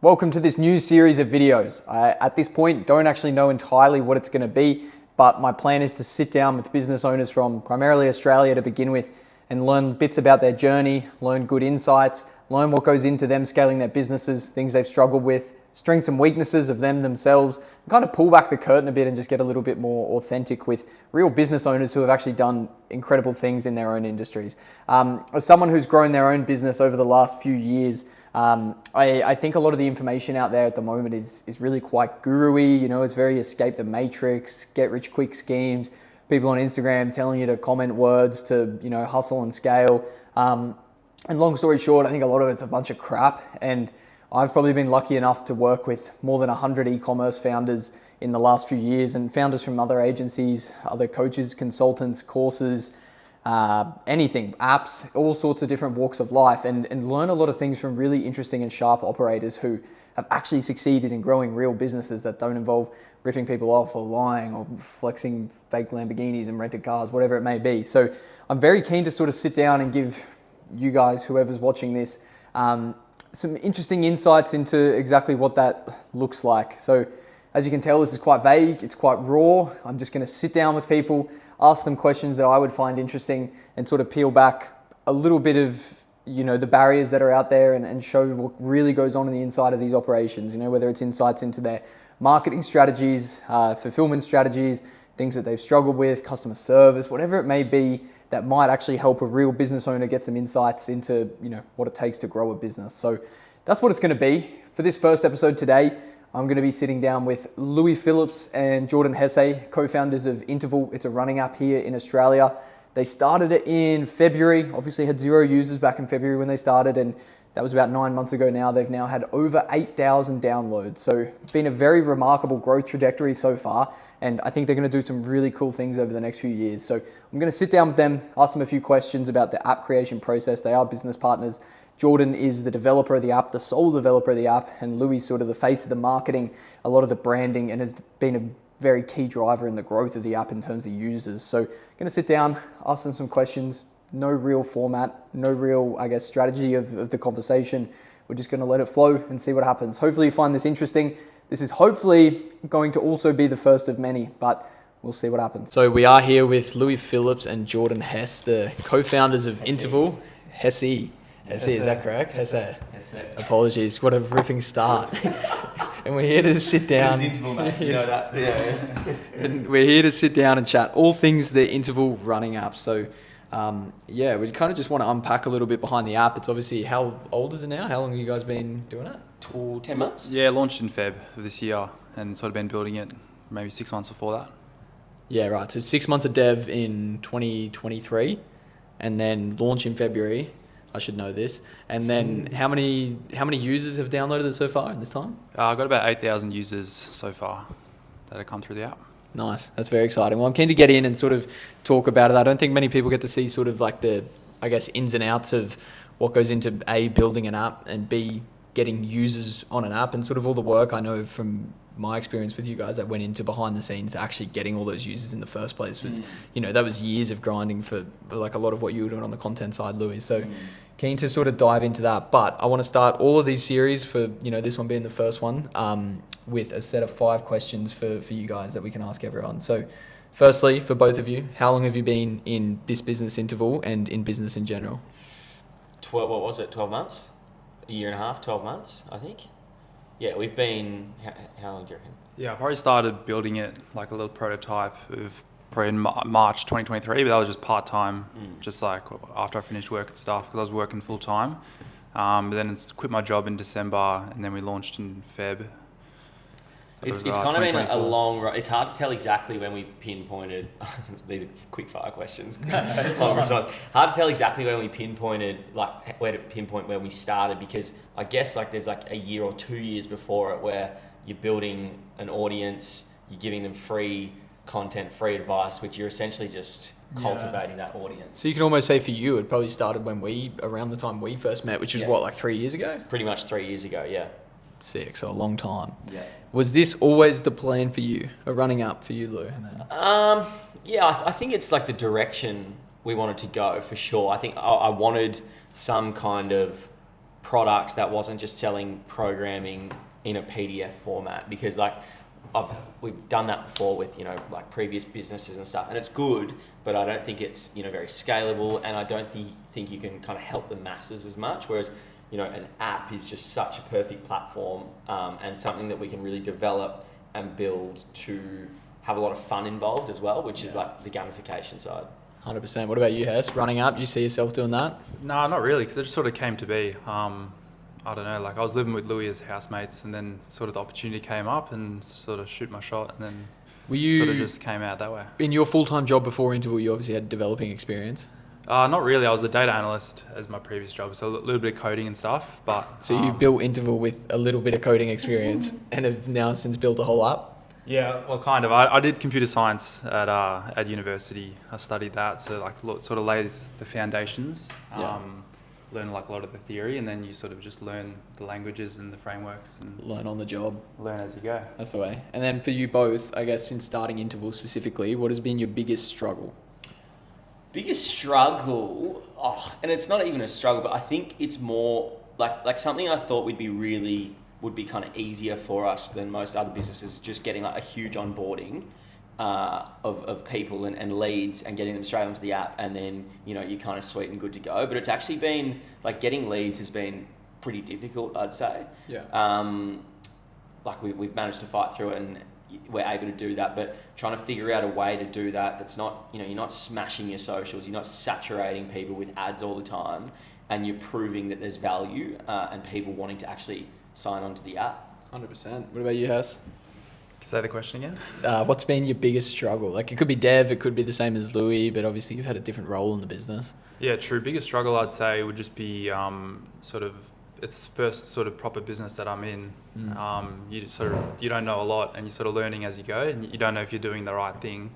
Welcome to this new series of videos. I, at this point, don't actually know entirely what it's going to be, but my plan is to sit down with business owners from primarily Australia to begin with and learn bits about their journey, learn good insights, learn what goes into them scaling their businesses, things they've struggled with, strengths and weaknesses of them themselves, and kind of pull back the curtain a bit and just get a little bit more authentic with real business owners who have actually done incredible things in their own industries. As someone who's grown their own business over the last few years, I think a lot of the information out there at the moment is really quite guru-y. You know, it's very escape the matrix, get rich quick schemes, people on Instagram telling you to comment words to, you know, hustle and scale. And long story short, I think a lot of it's a bunch of crap. And I've probably been lucky enough to work with more than 100 e-commerce founders in the last few years, and founders from other agencies, other coaches, consultants, courses, anything, apps, all sorts of different walks of life, and learn a lot of things from really interesting and sharp operators who have actually succeeded in growing real businesses that don't involve ripping people off or lying or flexing fake Lamborghinis and rented cars, whatever it may be. So I'm very keen to sort of sit down and give you guys, whoever's watching this, some interesting insights into exactly what that looks like. So as you can tell, this is quite vague, it's quite raw. I'm just going to sit down with people, ask them questions that I would find interesting, and sort of peel back a little bit of, you know, the barriers that are out there and show what really goes on in the inside of these operations, you know, whether it's insights into their marketing strategies, fulfillment strategies, things that they've struggled with, customer service, whatever it may be that might actually help a real business owner get some insights into, you know, what it takes to grow a business. So that's what it's going to be. For this first episode today, I'm going to be sitting down with Louis Phillips and Jordan Hesse, co-founders of INTVL. It's a running app here in Australia. They started it in February, obviously had 0 users back in February when they started, and that was about 9 months ago now. They've now had over 8,000 downloads. So it's been a very remarkable growth trajectory so far, and I think they're going to do some really cool things over the next few years. So I'm going to sit down with them, ask them a few questions about the app creation process. They are business partners. Jordan is the developer of the app, the sole developer of the app, and Louis is sort of the face of the marketing, a lot of the branding, and has been a very key driver in the growth of the app in terms of users. So I'm going to sit down, ask them some questions. No real format, no real, I guess, strategy of the conversation. We're just going to let it flow and see what happens. Hopefully you find this interesting. This is hopefully going to also be the first of many, but we'll see what happens. So we are here with Louis Phillips and Jordan Hesse, the co-founders of INTVL. Hesse, is that correct? Hesse. Apologies, what a ripping start. And we're here to sit down. It's INTVL, mate. You know that. Yeah. And we're here to sit down and chat all things the INTVL running app. So we kind of just want to unpack a little bit behind the app. It's obviously, how old is it now? How long have you guys been doing it? 10 months? Yeah, launched in Feb of this year and sort of been building it maybe 6 months before that. Yeah, right. So 6 months of dev in 2023 and then launch in February. I should know this. And then how many users have downloaded it so far in this time? I've got about 8,000 users so far that have come through the app. Nice. That's very exciting. Well, I'm keen to get in and sort of talk about it. I don't think many people get to see sort of like the, I guess, ins and outs of what goes into A, building an app, and B, getting users on an app, and sort of all the work I know from my experience with you guys that went into behind the scenes actually getting all those users in the first place was, you know, that was years of grinding for like a lot of what you were doing on the content side, Louis. So keen to sort of dive into that. But I want to start all of these series for, you know, this one being the first one, with a set of 5 questions for you guys that we can ask everyone. So firstly, for both of you, how long have you been in this business INTVL and in business in general? 12 months? A year and a half, 12 months, I think. Yeah, we've been, how long do you reckon? Yeah, I probably started building it like a little prototype of probably in March 2023, but that was just part-time, just like after I finished work and stuff, because I was working full-time. But then quit my job in December, and then we launched in Feb. It's kind of been a long run. It's hard to tell exactly when we pinpointed. These are quick fire questions. Hard to tell exactly when we pinpointed, like where to pinpoint where we started, because I guess like there's like a year or 2 years before it where you're building an audience, you're giving them free content, free advice, which you're essentially just cultivating that audience. So you can almost say for you, it probably started around the time we first met, which was like 3 years ago? Pretty much 3 years ago, yeah. Sick, so a long time. Yeah. Was this always the plan for you, a running up for you, Lou? Yeah, I think it's like the direction we wanted to go for sure. I think I wanted some kind of product that wasn't just selling programming in a PDF format, because like we've done that before with, you know, like previous businesses and stuff, and it's good, but I don't think it's, you know, very scalable, and I don't think you can kind of help the masses as much. Whereas, you know, an app is just such a perfect platform, and something that we can really develop and build to have a lot of fun involved as well, which is like the gamification side. 100%. What about you, Hess? Running up, do you see yourself doing that? No, not really, because it just sort of came to be. I don't know, like I was living with Louis as housemates, and then sort of the opportunity came up and sort of shoot my shot, and then sort of just came out that way. In your full-time job before INTVL, you obviously had developing experience. Not really. I was a data analyst as my previous job, so a little bit of coding and stuff. But so you built INTVL with a little bit of coding experience, and have now since built a whole app. Yeah, well, kind of. I did computer science at university. I studied that, so like sort of lays the foundations. Learn like a lot of the theory, and then you sort of just learn the languages and the frameworks and learn on the job. Learn as you go. That's the way. And then for you both, I guess since starting INTVL specifically, what has been your biggest struggle? Biggest struggle, and it's not even a struggle, but I think it's more like something I thought would be kind of easier for us than most other businesses, just getting like a huge onboarding of people and leads, and getting them straight onto the app, and then, you know, you're kind of sweet and good to go. But it's actually been like getting leads has been pretty difficult, I'd say. Yeah. Like we've managed to fight through it, and we're able to do that, but trying to figure out a way to do that that's not, you know, you're not smashing your socials, you're not saturating people with ads all the time, and you're proving that there's value and people wanting to actually sign onto the app. 100%. What about you, Hess? Say the question again. What's been your biggest struggle? Like, it could be dev, it could be the same as Louis, but obviously you've had a different role in the business. Yeah, true. Biggest struggle, I'd say, would just be sort of, it's the first sort of proper business that I'm in. You don't know a lot, and you're sort of learning as you go, and you don't know if you're doing the right thing.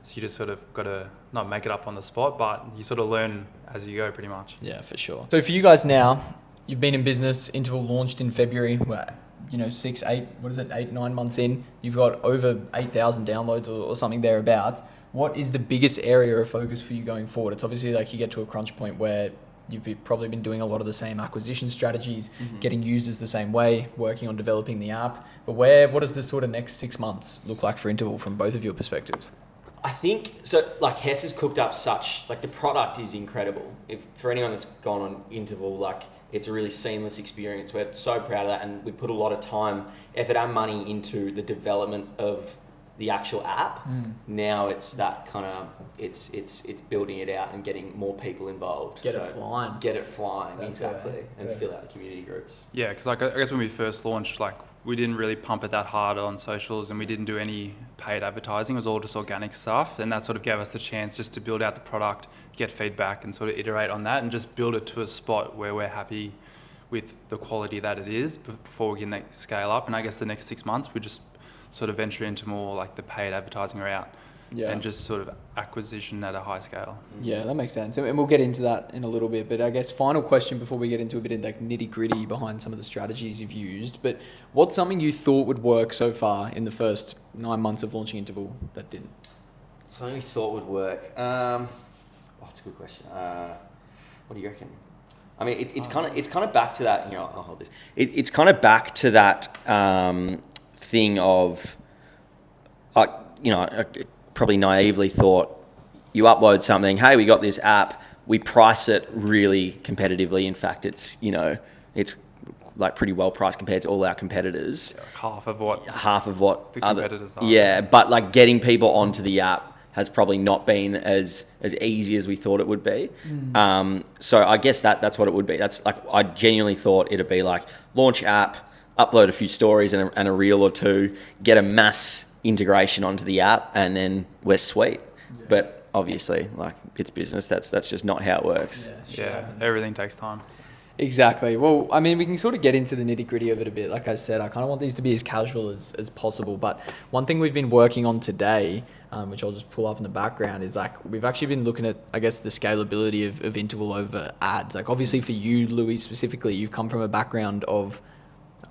So you just sort of got to not make it up on the spot, but you sort of learn as you go, pretty much. Yeah, for sure. So for you guys now, you've been in business, INTVL launched in February, 8, 9 months in, you've got over 8,000 downloads or something thereabouts. What is the biggest area of focus for you going forward? It's obviously like you get to a crunch point where you've probably been doing a lot of the same acquisition strategies, getting users the same way, working on developing the app. But what does the sort of next 6 months look like for INTVL from both of your perspectives? I think, so like Hess has cooked up the product is incredible. For anyone that's gone on INTVL, like it's a really seamless experience. We're so proud of that, and we put a lot of time, effort and money into the development of the actual app. Now it's that kind of, it's building it out and getting more people involved. Get it flying. That's exactly. And fill out the community groups. Yeah, because like I guess when we first launched, like we didn't really pump it that hard on socials, and we didn't do any paid advertising. It was all just organic stuff, and that sort of gave us the chance just to build out the product, get feedback, and sort of iterate on that, and just build it to a spot where we're happy with the quality that it is before we can scale up. And I guess the next 6 months we just sort of venture into more like the paid advertising route. Yeah. And just sort of acquisition at a high scale. Yeah, that makes sense. And we'll get into that in a little bit. But I guess final question before we get into a bit of like nitty gritty behind some of the strategies you've used. But what's something you thought would work so far in the first 9 months of launching INTVL that didn't? Something we thought would work. That's a good question. What do you reckon? I mean, it's kind of back to that. You know, I'll hold this. It's kind of back to that thing of, probably naively thought, you upload something, hey, we got this app, we price it really competitively. In fact, it's like pretty well priced compared to all our competitors. Yeah, half of what the competitors are. Yeah, but like getting people onto the app has probably not been as easy as we thought it would be. So I guess that's what it would be. That's like, I genuinely thought it'd be like launch app, upload a few stories and a reel or two, get a mass integration onto the app, and then we're sweet. Yeah. But obviously, like, it's business. That's just not how it works. Yeah, everything takes time. So. Exactly. Well, I mean, we can sort of get into the nitty gritty of it a bit. Like I said, I kind of want these to be as casual as possible. But one thing we've been working on today, which I'll just pull up in the background, is like we've actually been looking at, I guess, the scalability of INTVL over ads. Like obviously for you, Louis, specifically, you've come from a background of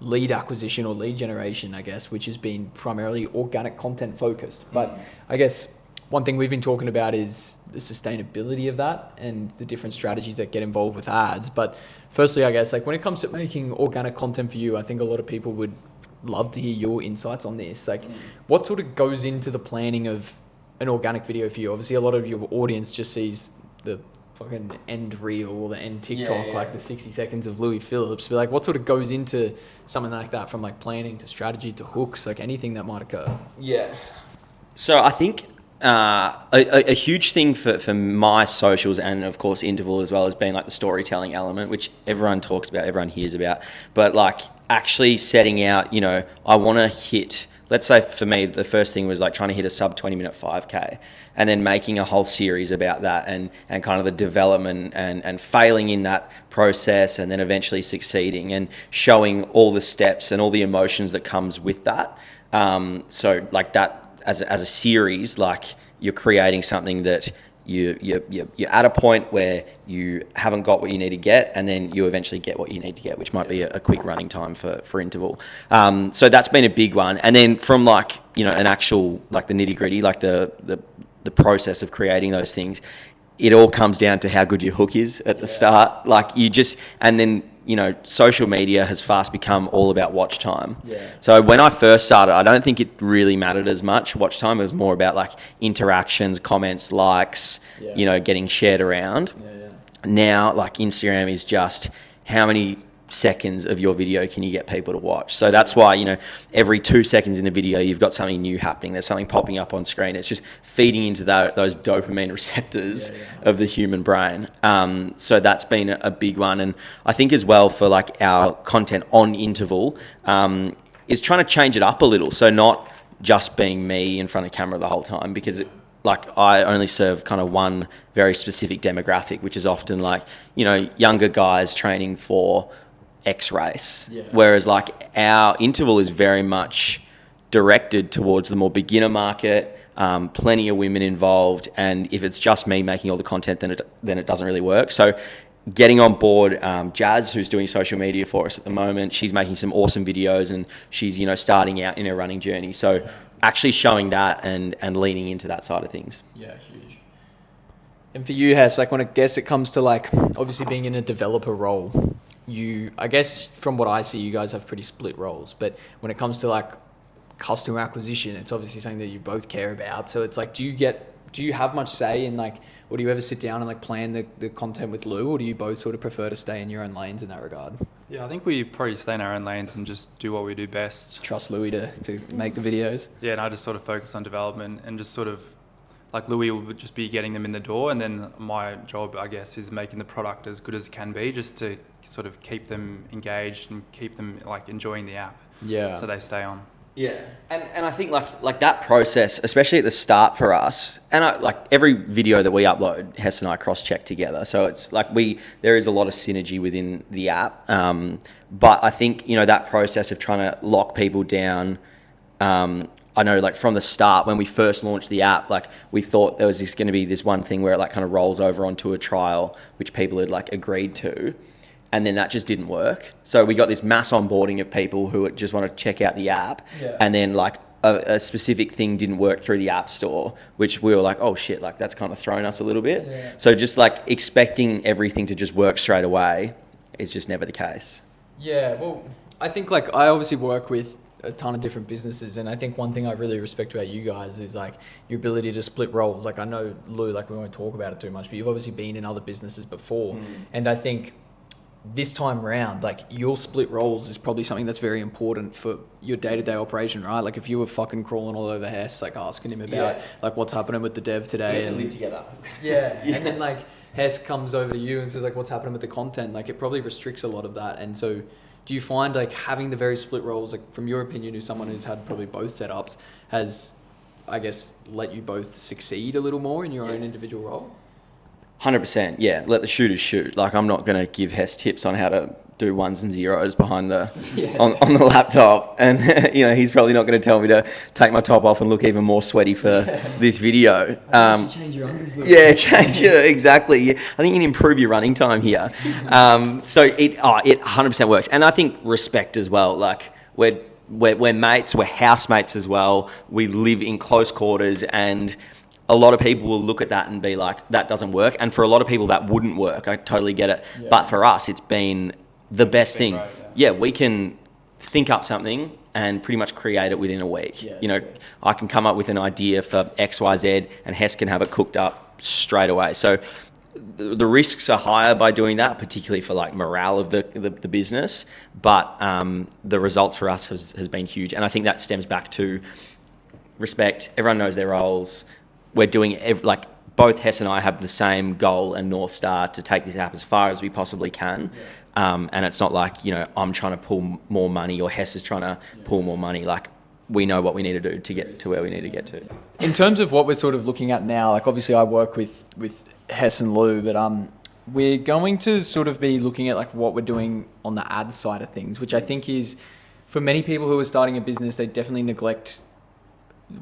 lead acquisition or lead generation, I guess, which has been primarily organic content focused. But I guess one thing we've been talking about is the sustainability of that and the different strategies that get involved with ads. But firstly, I guess, like when it comes to making organic content for you, I think a lot of people would love to hear your insights on this. Like, what sort of goes into the planning of an organic video for you? Obviously, a lot of your audience just sees the fucking end reel or the end TikTok, like the 60 seconds of Louis Phillips. But like, what sort of goes into something like that, from like planning to strategy to hooks, like anything that might occur? Yeah. So I think a huge thing for my socials, and of course INTVL as well, has been like the storytelling element, which everyone talks about, everyone hears about, but like actually setting out, you know, I want to hit, let's say for me, the first thing was like trying to hit a sub 20-minute 5K, and then making a whole series about that, and kind of the development and failing in that process, and then eventually succeeding, and showing all the steps and all the emotions that comes with that. So like that as a series, like you're creating something that you're at a point where you haven't got what you need to get, and then you eventually get what you need to get, which might be a quick running time for INTVL. So that's been a big one. And then from like, you know, an actual, like the nitty gritty, like the process of creating those things, it all comes down to how good your hook is at the start. Like you just, and then, you know, social media has fast become all about watch time. So when I first started, I don't think it really mattered as much watch time. It was more about like interactions, comments, likes, you know, getting shared around. Now, like Instagram is just how many seconds of your video can you get people to watch. So that's why, you know, every 2 seconds in the video, you've got something new happening. There's something popping up on screen. It's just feeding into those dopamine receptors of the human brain. So that's been a big one. And I think as well for like our content on INTVL, is trying to change it up a little. So not just being me in front of camera the whole time, because like I only serve kind of one very specific demographic, which is often like, you know, younger guys training for X race, whereas like our INTVL is very much directed towards the more beginner market, plenty of women involved, and if it's just me making all the content, then it doesn't really work. So getting on board Jazz, who's doing social media for us at the moment, she's making some awesome videos, and she's, you know, starting out in her running journey. So actually showing that and leaning into that side of things. Yeah, huge. And for you, Hess, like when I guess it comes to like obviously being in a developer role, I guess from what I see, you guys have pretty split roles. But when it comes to like customer acquisition, it's obviously something that you both care about. So it's like, do you have much say in like, or do you ever sit down and like plan the content with Lou, or do you both sort of prefer to stay in your own lanes in that regard? Yeah, I think we probably stay in our own lanes and just do what we do best. Trust Louis to make the videos. Yeah, and I just sort of focus on development and just sort of, like Louis will just be getting them in the door, and then my job, I guess, is making the product as good as it can be, just to sort of keep them engaged and keep them like enjoying the app. Yeah. So they stay on. Yeah, and I think like that process, especially at the start for us, and like every video that we upload, Hess and I cross-check together. So it's like there is a lot of synergy within the app. But I think, you know, that process of trying to lock people down, I know like from the start when we first launched the app, like we thought there was going to be this one thing where it like kind of rolls over onto a trial, which people had like agreed to. And then that just didn't work. So we got this mass onboarding of people who just want to check out the app. And then like a specific thing didn't work through the app store, which we were like, oh shit, like that's kind of thrown us a little bit. So just like expecting everything to just work straight away is just never the case. Yeah, well, I think like I obviously work with a ton of different businesses, and I think one thing I really respect about you guys is like your ability to split roles. Like I know Lou, like we won't talk about it too much, but you've obviously been in other businesses before. And I think this time round, like your split roles is probably something that's very important for your day-to-day operation, right? Like if you were fucking crawling all over Hess, like asking him about like what's happening with the dev today, and live together. And then like Hess comes over to you and says like what's happening with the content, like it probably restricts a lot of that. And so do you find like having the very split roles, like from your opinion, as someone who's had probably both setups, has, I guess, let you both succeed a little more in your own individual role? 100%, yeah. Let the shooters shoot. Like I'm not going to give Hess tips on how to do ones and zeros behind the on the laptop, and you know he's probably not going to tell me to take my top off and look even more sweaty for this video. Change your unders. Change it exactly. I think you can improve your running time here. So it 100% works, and I think respect as well. Like we're mates, we're housemates as well. We live in close quarters, and a lot of people will look at that and be like, that doesn't work. And for a lot of people, that wouldn't work. I totally get it. Yeah. But for us, it's been the best thing. Right, yeah, we can think up something and pretty much create it within a week. Yeah, you know, sure. I can come up with an idea for X, Y, Z, and Hess can have it cooked up straight away. So the risks are higher by doing that, particularly for like morale of the business. But the results for us has been huge. And I think that stems back to respect. Everyone knows their roles. We're doing like both Hess and I have the same goal and North Star to take this app as far as we possibly can. Yeah. And it's not like, you know, I'm trying to pull more money or Hess is trying to pull more money. Like, we know what we need to do to get to where we need to get to. In terms of what we're sort of looking at now, like obviously I work with Hess and Lou, but we're going to sort of be looking at like what we're doing on the ads side of things, which I think is, for many people who are starting a business, they definitely neglect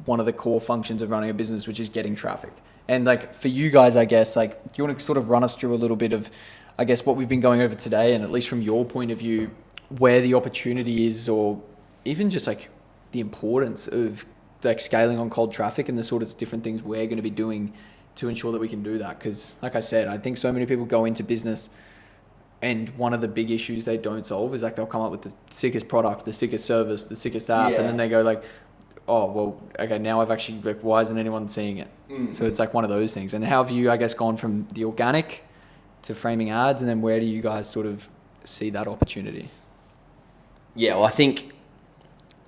one of the core functions of running a business, which is getting traffic. And like for you guys, I guess, like, do you want to sort of run us through a little bit of, I guess, what we've been going over today, and at least from your point of view, where the opportunity is, or even just like the importance of like scaling on cold traffic and the sort of different things we're going to be doing to ensure that we can do that? Because like I said, I think so many people go into business and one of the big issues they don't solve is like they'll come up with the sickest product, the sickest service, the sickest app, and then they go like, oh, well, okay, now I've actually, like, why isn't anyone seeing it? So it's like one of those things. And how have you, I guess, gone from the organic to framing ads, and then where do you guys sort of see that opportunity? Yeah, well, I think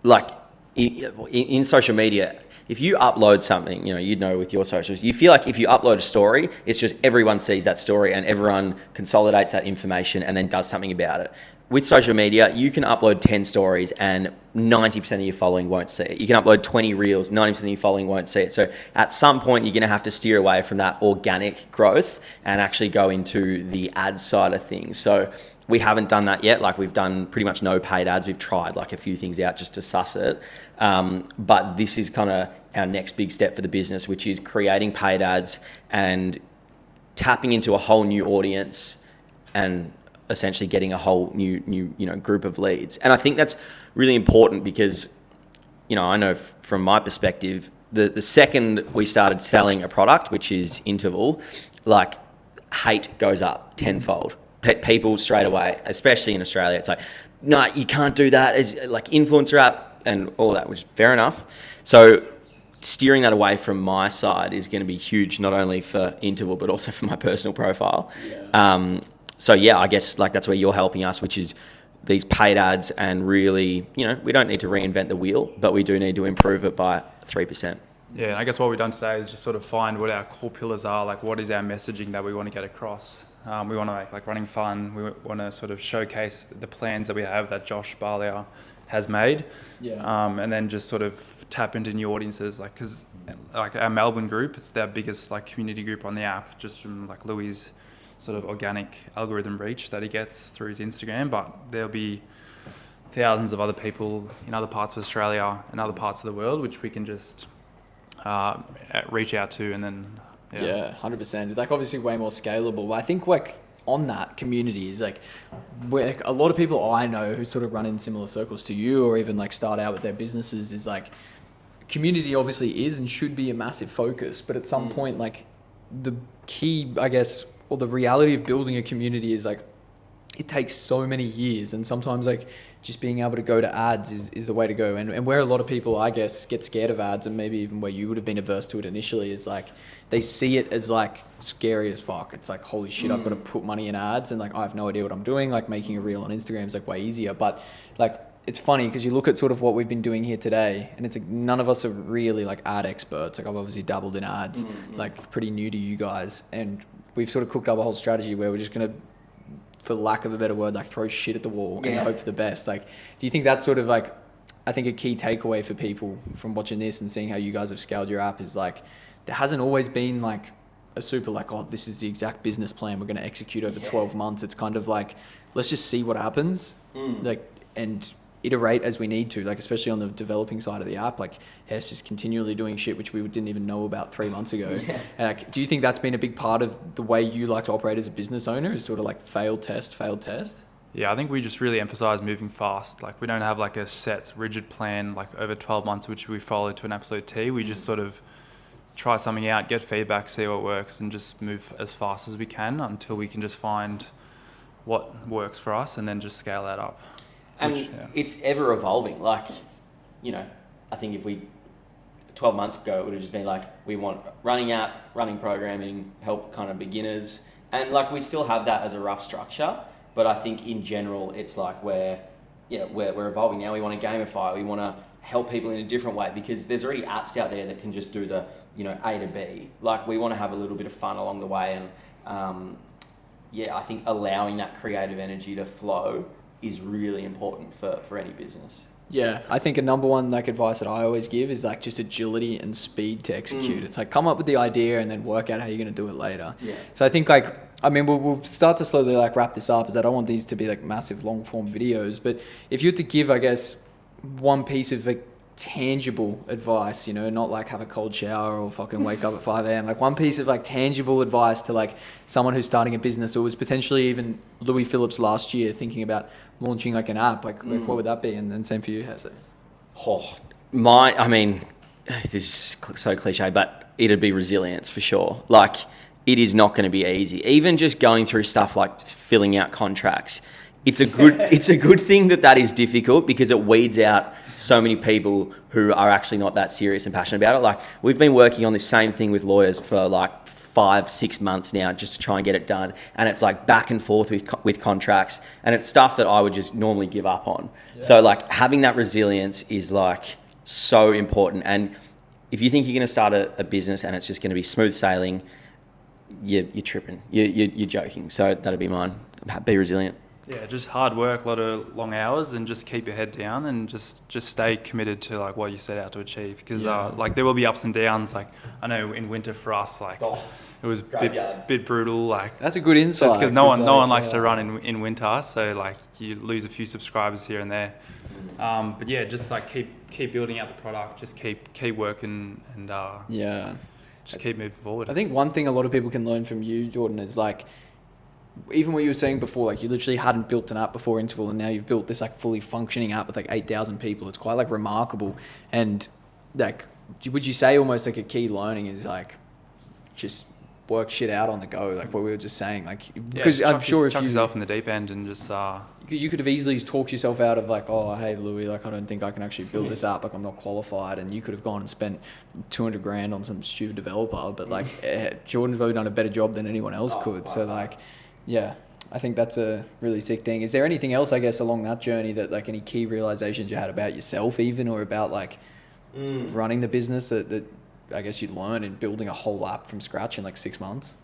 like in social media, if you upload something, you know with your socials, you feel like if you upload a story, it's just everyone sees that story and everyone consolidates that information and then does something about it. With social media, you can upload 10 stories and 90% of your following won't see it. You can upload 20 reels, 90% of your following won't see it. So at some point, you're going to have to steer away from that organic growth and actually go into the ad side of things. So we haven't done that yet. Like, we've done pretty much no paid ads. We've tried like a few things out just to suss it. But this is kind of our next big step for the business, which is creating paid ads and tapping into a whole new audience and essentially getting a whole new group of leads. And I think that's really important because, I know from my perspective, the second we started selling a product, which is INTVL, like, hate goes up tenfold. People straight away, especially in Australia, it's like, no, you can't do that as like influencer app and all that, which is fair enough. So steering that away from my side is going to be huge, not only for INTVL, but also for my personal profile. Yeah. So yeah, I guess like that's where you're helping us, which is these paid ads, and really, we don't need to reinvent the wheel, but we do need to improve it by 3%. Yeah, and I guess what we've done today is just sort of find what our core pillars are, like what is our messaging that we want to get across. We want to make like running fun. We want to sort of showcase the plans that we have that Josh Barlia has made, and then just sort of tap into new audiences, like, because like our Melbourne group, it's their biggest like community group on the app, just from like Louis' sort of organic algorithm reach that he gets through his Instagram. But there'll be thousands of other people in other parts of Australia and other parts of the world which we can just reach out to, and then 100%. It's like obviously way more scalable. But I think like on that community is like where a lot of people I know who sort of run in similar circles to you, or even like start out with their businesses, is like community obviously is and should be a massive focus, but at some point, like, the key, I guess, or the reality of building a community is like it takes so many years, and sometimes like just being able to go to ads is the way to go. And where a lot of people, I guess, get scared of ads, and maybe even where you would have been averse to it initially, is like they see it as like scary as fuck. It's like, holy shit, I've got to put money in ads and like I have no idea what I'm doing. Like making a reel on Instagram is like way easier. But like it's funny because you look at sort of what we've been doing here today, and it's like none of us are really like ad experts. Like I've obviously dabbled in ads, like pretty new to you guys, and we've sort of cooked up a whole strategy where we're just going to, for lack of a better word, like throw shit at the wall and hope for the best. Like, do you think that's sort of like, I think a key takeaway for people from watching this and seeing how you guys have scaled your app is like, there hasn't always been like a super like, oh, this is the exact business plan we're going to execute over 12 months. It's kind of like, let's just see what happens, like, and iterate as we need to, like, especially on the developing side of the app. Like Hess is continually doing shit which we didn't even know about 3 months ago. Like, do you think that's been a big part of the way you like to operate as a business owner, is sort of like fail test? Yeah, I think we just really emphasize moving fast. Like, we don't have like a set rigid plan like over 12 months which we follow to an absolute T. We just sort of try something out, get feedback, see what works, and just move as fast as we can until we can just find what works for us and then just scale that up. And it's ever evolving. Like, you know, I think if we 12 months ago, it would have just been like, we want running app, running programming, help kind of beginners. And like, we still have that as a rough structure, but I think in general, it's like we're evolving now. We want to gamify, we want to help people in a different way, because there's already apps out there that can just do the, you know, A to B. Like, we want to have a little bit of fun along the way. And I think allowing that creative energy to flow is really important for any business. Yeah, I think a number one like advice that I always give is like just agility and speed to execute. It's like come up with the idea and then work out how you're going to do it later. Yeah. So I think like, I mean, we'll start to slowly like wrap this up, as I don't want these to be like massive long form videos, but if you had to give, I guess, one piece of like tangible advice, you know, not like have a cold shower or fucking wake up at 5 a.m. Like one piece of like tangible advice to like someone who's starting a business, or was potentially even Louis Phillips last year thinking about launching like an app, like what would that be? And then same for you, Hesse. I mean, this is so cliche, but it'd be resilience for sure. Like, it is not going to be easy. Even just going through stuff like filling out contracts, it's a good thing that is difficult, because it weeds out so many people who are actually not that serious and passionate about it. Like, we've been working on this same thing with lawyers for like 5-6 months now, just to try and get it done, and it's like back and forth with contracts, and it's stuff that I would just normally give up on. So like, having that resilience is like so important. And if you think you're going to start a business and it's just going to be smooth sailing, you're tripping, you're joking. So that'd be mine. Be resilient. Yeah, just hard work, a lot of long hours, and just keep your head down and just stay committed to like what you set out to achieve. Because like there will be ups and downs. Like I know in winter for us, like it was a bit brutal. Like that's a good insight. Just because no one likes to run in winter, so like you lose a few subscribers here and there. But yeah, just like keep building out the product, just keep working, and just keep moving forward. I think one thing a lot of people can learn from you, Jordan, is like, even what you were saying before, like you literally hadn't built an app before INTVL, and now you've built this like fully functioning app with like 8,000 people. It's quite like remarkable. And like, would you say almost like a key learning is like just work shit out on the go, like what we were just saying, like, because I'm sure if chuck you yourself in the deep end and just you could have easily talked yourself out of like, oh hey Louis, like I don't think I can actually build this app, like I'm not qualified, and you could have gone and spent 200 grand on some stupid developer, but like Jordan's probably done a better job than anyone else could. So like, yeah, I think that's a really sick thing. Is there anything else, I guess, along that journey that like any key realizations you had about yourself even, or about like running the business that I guess you learned in building a whole app from scratch in like 6 months?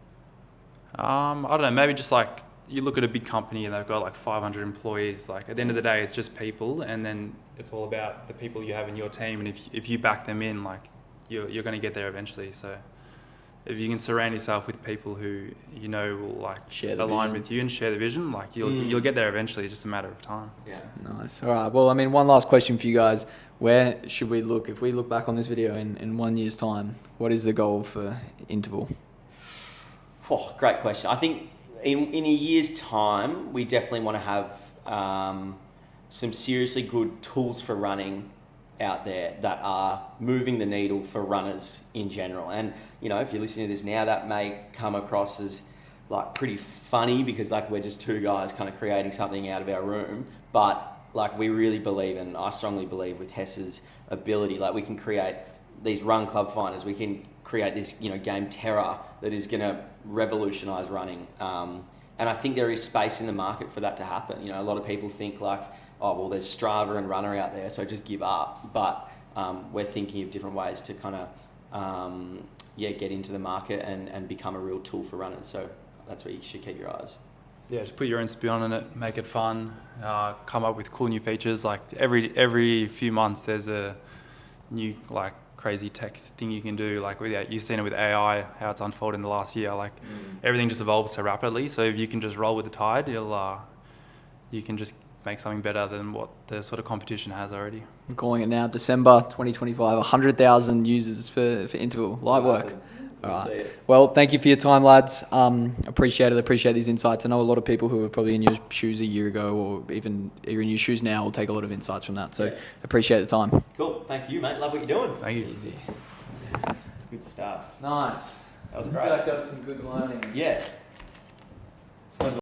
I don't know, maybe just like you look at a big company and they've got like 500 employees. Like at the end of the day, it's just people, and then it's all about the people you have in your team. And if you back them in, like you're going to get there eventually. So if you can surround yourself with people who you know will like align with you and share the vision, like you'll get there eventually. It's just a matter of time. Yeah. So. Nice. All right. Well, I mean, one last question for you guys. Where should we look? If we look back on this video in 1 year's time, what is the goal for INTVL? Oh, great question. I think in a year's time, we definitely want to have some seriously good tools for running out there that are moving the needle for runners in general. And, you know, if you're listening to this now, that may come across as like pretty funny, because like we're just two guys kind of creating something out of our room. But like we really believe, and I strongly believe with Hesse's ability, like we can create these run club finders, we can create this, you know, game terror that is going to revolutionize running. And I think there is space in the market for that to happen. You know, a lot of people think like, oh, well, there's Strava and Runner out there, so just give up. But we're thinking of different ways to kind of, get into the market and become a real tool for runners. So that's where you should keep your eyes. Yeah, just put your own spin on it, make it fun, come up with cool new features. Like every few months there's a new like crazy tech thing you can do. Like you've seen it with AI, how it's unfolded in the last year. Like everything just evolves so rapidly. So if you can just roll with the tide, you can just make something better than what the sort of competition has already. I'm calling it now, December 2025, 100,000 users for INTVL. Light work. All right. Well, thank you for your time, lads. Appreciate it. Appreciate these insights. I know a lot of people who were probably in your shoes a year ago, or even are in your shoes now, will take a lot of insights from that. So appreciate the time. Cool. Thank you, mate. Love what you're doing. Thank you. Easy. Good stuff. Nice. That was I great. feel like that was some good learnings. Yeah.